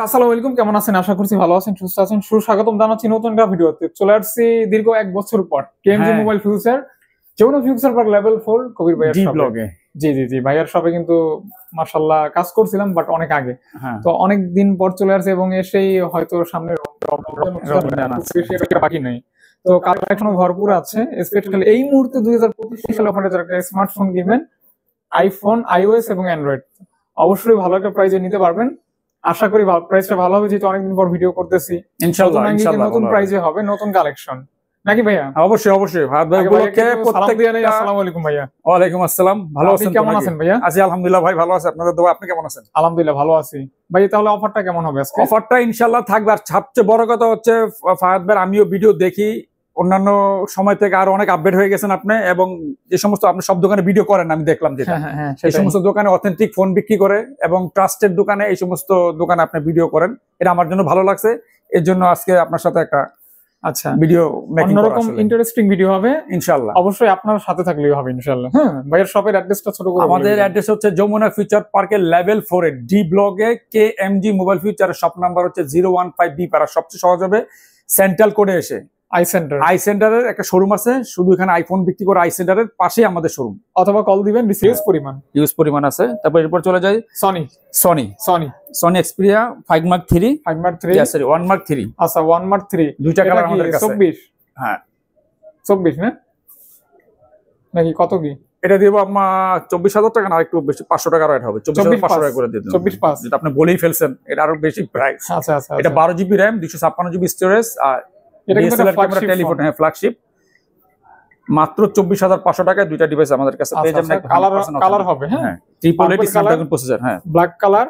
আসসালামু আলাইকুম, কেমন আছেন? আশা করছি ভালো আছেন, সুস্থ আছেন। সুস্বাগতম জানাচ্ছি নতুন একটা ভিডিওতে। চলে আসছি দীর্ঘ 1 বছর পর KMG mobile future, Jamuna Future Park level 4 Kabir ভাইয়ের শপে। জি ভাইয়ার শপে কিন্তু মাশাআল্লাহ কাজ করছিলাম, বাট অনেক আগে। তো অনেক দিন পর চলে আসছে এবং এসেই হয়তো সামনে বাকি নেই। তো কালেকশন ভরপুর আছে, স্পেশালি এই মুহূর্তে 2025 সালে আপনারা যারা একটা স্মার্টফোন কিনবেন, আইফোন, আইওএস এবং অ্যান্ড্রয়েড, অবশ্যই ভালো একটা প্রাইসে নিতে পারবেন। আশা করি প্রাইসটা ভালো হবে, যেহেতু অনেকদিন পর ভিডিও করতেছি। ইনশাআল্লাহ নতুন প্রাইসে হবে, নতুন কালেকশন নাকি ভাইয়া? অবশ্যই ভাই, আসসালামু আলাইকুম ভাইয়া। ওয়ালাইকুম আসসালাম। ভালো আছেন? কেমন আছেন ভাইয়া? আছি আলহামদুলিল্লাহ ভাই, ভালো আছি, আপনাদের দোয়া। আপনি কেমন আছেন? আলহামদুলিল্লাহ ভালো আছি ভাই। তাহলে অফারটা কেমন হবে আজকে? অফারটা ইনশাআল্লাহ থাকবে। আর সবচেয়ে বড় কথা হচ্ছে ফাহাদ ভাই, আমিও ভিডিও দেখি, অন্যান্য সময় থেকে আরো অনেক আপডেট হয়ে গেছেন আপনি, এবং যে সমস্ত আপনি সব দোকানে ভিডিও করেন আমি দেখলাম, যেটা এই সমস্ত দোকানে অথেন্টিক ফোন বিক্রি করে এবং ট্রাস্টেড দোকানে এই সমস্ত দোকানে আপনি ভিডিও করেন, এটা আমার জন্য ভালো লাগছে। এর জন্য আজকে আপনার সাথে একটা ভিডিও মেকিং করা, অন্যরকম ইন্টারেস্টিং ভিডিও হবে ইনশাআল্লাহ। অবশ্যই আপনার সাথে থাকলেই হবে ইনশাআল্লাহ। হ্যাঁ ভাইয়ের শপের অ্যাড্রেসটা ছোট করে। আমাদের অ্যাড্রেস হচ্ছে যমুনা ফিউচার পার্কের লেভেল 4 এর ডি ব্লকে কেএমজি মোবাইল ফিউচারের শপ নাম্বার হচ্ছে 015 বি পাড়া। সবচেয়ে সহজ হবে সেন্ট্রাল কোডে এসে আই সেন্টারের একটা শোরুম আছে, শুধু এখানে আইফোন বিক্রি করে, আই সেন্টারের পাশেই আমাদের শোরুম। অথবা কল দিবেন, ইউজ পরিমাণ আছে। তারপর এরপর চলে যায় Sony Xperia 5 mark 3 sorry 1 mark 3। আচ্ছা 1 মার্ক 3 দুইটা কালার আমাদের কাছে। 24 হ্যাঁ 24 না নাকি কত কি? এটা দিব আপনার 24,000 টাকা, না একটু বেশি 500 টাকা রেট হবে। 24,500 টাকা করে দিয়ে দেব। 24,500 যেটা আপনি বলেই ফেলছেন, এটা আরো বেশি প্রাইস। আচ্ছা এটা 12 জিবি RAM, 256 জিবি স্টোরেজ, আর এটা কিন্তু ক্যামেরা টেলিফোন, হ্যাঁ ফ্ল্যাগশিপ। মাত্র 24,500 টাকায় দুইটা ডিভাইস আমাদের কাছে পেয়ে যাবেন। কালার হবে, হ্যাঁ 888 স্ন্যাপড্রাগন প্রসেসর, হ্যাঁ ব্ল্যাক কালার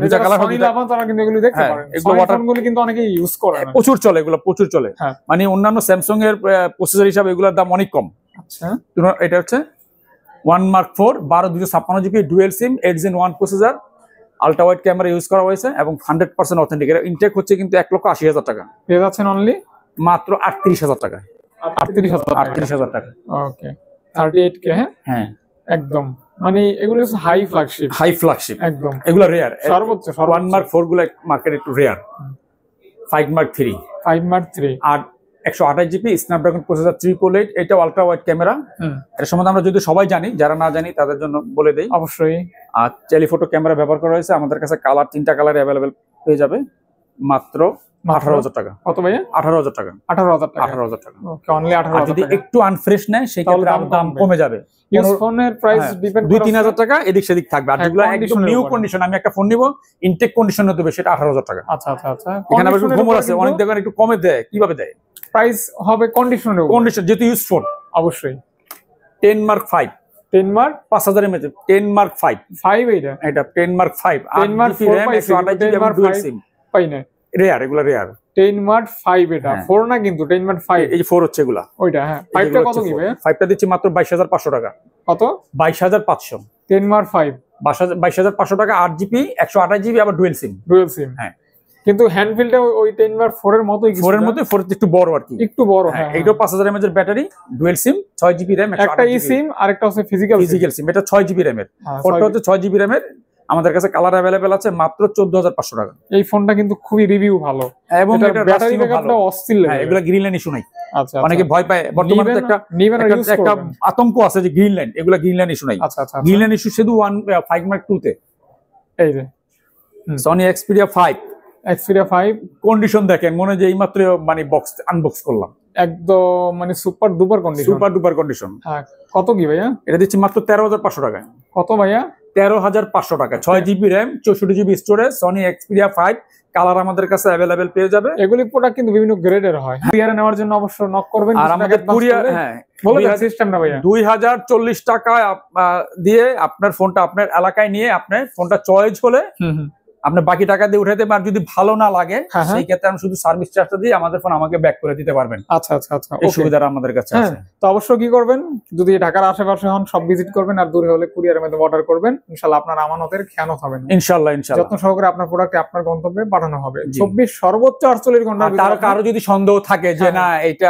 দুইটা কালার হবে। তারা কিন্তু এগুলো দেখতে পারেন, এগুলো ওয়াটারগুলো কিন্তু অনেকে ইউজ করে, প্রচুর চলে, এগুলো প্রচুর চলে। মানে অন্যান্য স্যামসাং এর প্রসেসর হিসাবে এগুলোর দাম অনেক কম। আচ্ছা এটা হচ্ছে 1 মার্ক 4 12 256 জিবি ডুয়েল সিম 8 Gen 1 processor, ultra wide camera use করা হয়েছে এবং 100% অথেন্টিক। এর ইনটেক হচ্ছে কিন্তু 1,80,000 টাকা পেয়ে যাচ্ছেন অনলি মাত্র 38,000 টাকা। 38,000 টাকা। ওকে 38K। হ্যাঁ একদম, মানে এগুলো হাই ফ্ল্যাগশিপ একদম, এগুলো রেয়ার, সর্বোচ্চ 1 মার্ক 4 গুলো মার্কেট একটু রেয়ার। 5 মার্ক 3 আর 128 জিবি স্ন্যাপড্রাগন প্রসেসর 388, এটা আলট্রা ওয়াইড ক্যামেরা। এর সম্বন্ধে আমরা যদি সবাই জানি, যারা না জানি তাদের জন্য বলে দেই অবশ্যই। আর টেলিফটো ক্যামেরা ব্যবহার করা হয়েছে আমাদের কাছে, কালার 3টা কালার অ্যাভেলেবেল পেয়ে যাবে মাত্র 18,000 টাকা। কত ভাইয়া? 18,000 টাকা। 18,000 টাকা। ওকে অনলি 18,000 যদি একটু আনফ্রেশ নেয় সেই ক্ষেত্রে দাম কমে যাবে। ইউজ ফোনের প্রাইস ডিপেন্ড 2-3,000 টাকা এদিক সেদিক থাকবে। আর যেগুলো একদম নিউ কন্ডিশন, আমি একটা ফোন নিব ইনটেক কন্ডিশন হতে হবে, সেটা 18,000 টাকা। আচ্ছা এখানে আবার ঘুমর আছে, অনেক দোকান একটু কমে দেয়। কিভাবে দেয়? প্রাইস হবে কন্ডিশন যেহেতু ইউজ ফোন। অবশ্যই 10 মার্ক 5 10 মার্ক 5,000 mAh 10 মার্ক 5 এটা 10 মার্ক 5 10 মার্ক 4 সিম পাই না, রেয়ার, এগুলো রেয়ার। 10 মার্ক 5 এটা 4 না কিন্তু 10 মার্ক 5, এই যে 4 হচ্ছে এগুলা, ওইটা। হ্যাঁ 5টা কত কি ভাই? 5টা দিচ্ছি মাত্র 22,500 টাকা। কত? 22,500। 10 মার্ক 5 22,500 টাকা, 8 জিবি 128 জিবি আবার ডুয়েল সিম। হ্যাঁ কিন্তু হ্যান্ডফিলটা ওই 10 মার্ক 4 এর মতোই, 4 এর মতোই, 4 একটু বড় আর কি, একটু বড়। হ্যাঁ এইটাও 5,000 mAh এর ব্যাটারি, ডুয়েল সিম, 6 জিবি RAM, একটা ই সিম আর একটা হচ্ছে ফিজিক্যাল সিম। এটা 6 জিবি RAM এর, ফোনটা হচ্ছে 6 জিবি RAM এর। আমাদের কাছে কালার अवेलेबल আছে মাত্র 14,500 টাকা। এই ফোনটা কিন্তু খুবই রিভিউ ভালো এবং এটা ব্যাটারি ব্যাকআপটা অস্থির লাগে। হ্যাঁ এগুলা গ্রিন লাইন ইস্যু নাই। আচ্ছা অনেকে ভয় পায়, বর্তমানে একটা আতঙ্ক আছে যে গ্রিন লাইন, এগুলা গ্রিন লাইন ইস্যু নাই। গ্রিন লাইন ইস্যু শুধু 5 মার্ক 2 তে। এই যে সনি এক্সপিরিয়া 5 কন্ডিশন দেখেন, মনে যে এইমাত্র মানে বক্স আনবক্স করলাম, একদম মানে সুপার ডুপার কন্ডিশন। হ্যাঁ কত কি ভাইয়া? এটা দিচ্ছি মাত্র 13,500 টাকা। কত ভাইয়া? 13,500 টাকা। 6 GB RAM 64 GB storage, Sony Xperia 5 colour আমাদের কাছে अवेलेबल পেয়ে যাবে। এগুলি প্রোডাক্ট কিন্তু বিভিন্ন গ্রেডের হয়। কুরিয়ারে নেওয়ার জন্য অবশ্যই নক করবেন। আর আমাদের কুরিয়ার, হ্যাঁ বলে দেন সিস্টেমটা ভাইয়া। 2040 টাকা দিয়ে আপনার ফোনটা আপনার এলাকায় নিয়ে আপনার ফোনটা চয়েস হলে আপনি বাকি টাকা দিয়ে উঠাইতে পারেন। যদি ভালো না লাগে সেই ক্ষেত্রে আমি শুধু সার্ভিস চার্জটা দিয়ে আমাদের ফোন আমাকে ব্যাক করে দিতে পারবেন। আচ্ছা এই সুবিধাটা আমাদের কাছে আছে। তো অবশ্যই কি করবেন, যদি ঢাকার আশেপাশে হন সব ভিজিট করবেন, আর দূরে হলে কুরিয়ারের মাধ্যমে অর্ডার করবেন। ইনশাআল্লাহ আপনার আমানতের খেয়ানত হবে না। ইনশাআল্লাহ যত্ন সহকারে আপনার প্রোডাক্ট আপনার গন্তব্যে পাঠানো হবে। 24 সর্বোচ্চ 48 ঘন্টা। তার কারো যদি সন্দেহ থাকে যে না এটা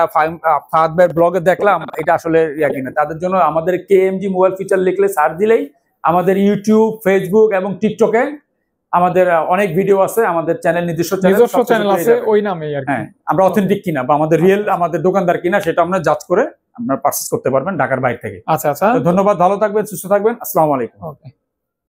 ফাহাদ ভাইয়ের ব্লগে দেখলাম এটা আসলে কিনা, তাদের জন্য আমাদের কেএমজি মোবাইল ফিচার লিখলে সার্চ দিলেই আমাদের ইউটিউব, ফেসবুক এবং টিকটকে আমাদের অনেক ভিডিও আছে, আমাদের চ্যানেল নিজস্ব চ্যানেল আছে ওই নামেই আর কি। আমরা অথেন্টিক কিনা বা আমাদের রিয়েল আমাদের দোকানদার কিনা সেটা আমরা জাজ করে আপনারা পারচেজ করতে পারবেন ঢাকার বাইরে থেকে। আচ্ছা আচ্ছা, ধন্যবাদ, ভালো থাকবেন, সুস্থ থাকবেন, আসসালামু আলাইকুম। ওকে।